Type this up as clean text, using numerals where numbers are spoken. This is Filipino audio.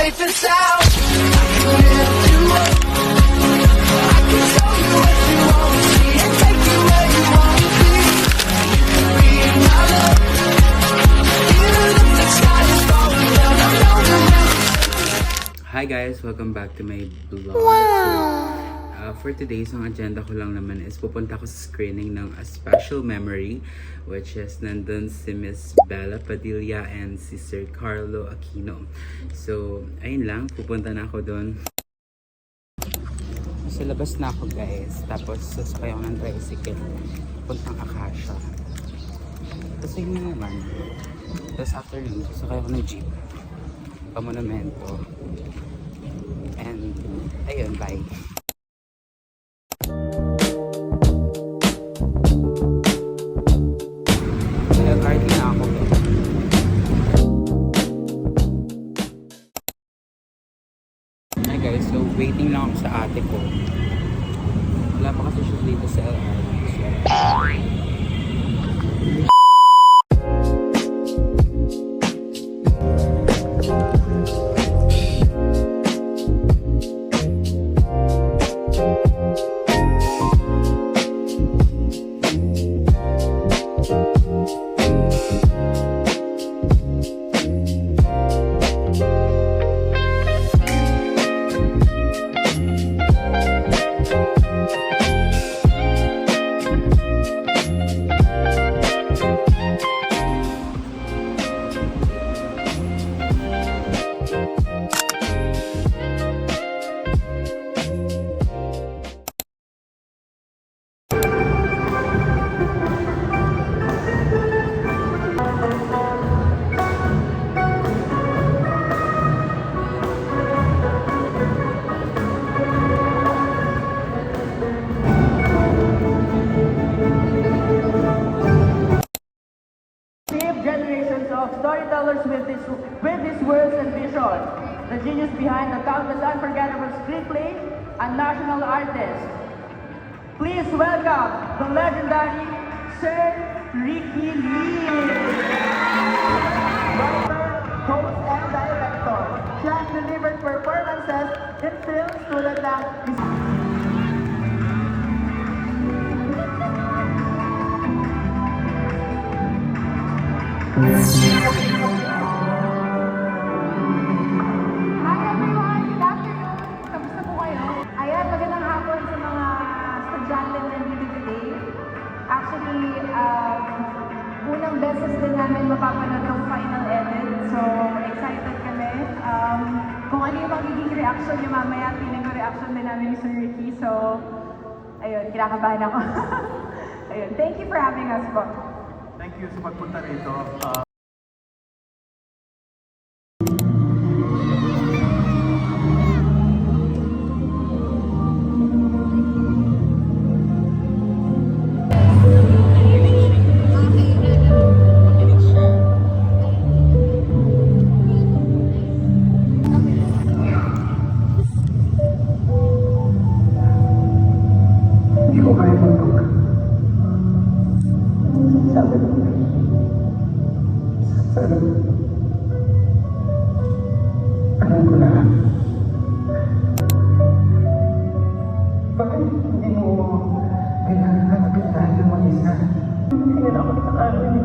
safe and sound. I can lift you up. I can show you what you want to see and take you where you want to be. You can be in my love. Even if the sky is falling down, I know the rain. Hi guys! Welcome back to my vlog. Wow! For today's ang agenda ko lang naman is pupunta ako sa screening ng A Special Memory, which is nandun si Miss Bella Padilla and si Sir Carlo Aquino. So, ayun lang, pupunta na ako doon. Sa labas na ako guys, tapos sasakay ako ng tricycle puntang Acacia. Tapos yun na naman. Tapos after nun, sasakay ako ng jeep pa-Monumento. And ayun, bye. Nag-party na ako. Hi guys, so waiting lang ako sa ate ko. Wala pa kasi siya dito sa LR. Generations of storytellers with this words and vision. The genius behind the countless unforgettable screenplays and national artists. Please welcome the legendary Sir Ricky Lee. Writer, host, and director. She has delivered performances in films tulad ng Hi everyone! Good afternoon! Kamusta po kayo? Ayan, magandang hapon sa mga estudyante nandito today. Actually, unang beses din namin mapapanood ng final edit. So, excited kami. Kung ano yung magiging reaction niyo mamaya, feeling ko reaction din namin ni Sir Ricky. So, ayun, kinakabahan ako. Ayun, thank you for having us po. Thank you sa pagpunta rito. Hindi ko kaya magpag. Sabi ko. Pero, alam ko na. Bakit hindi mo kailangan na mag-isa? Tingnan ako sa araw niyo.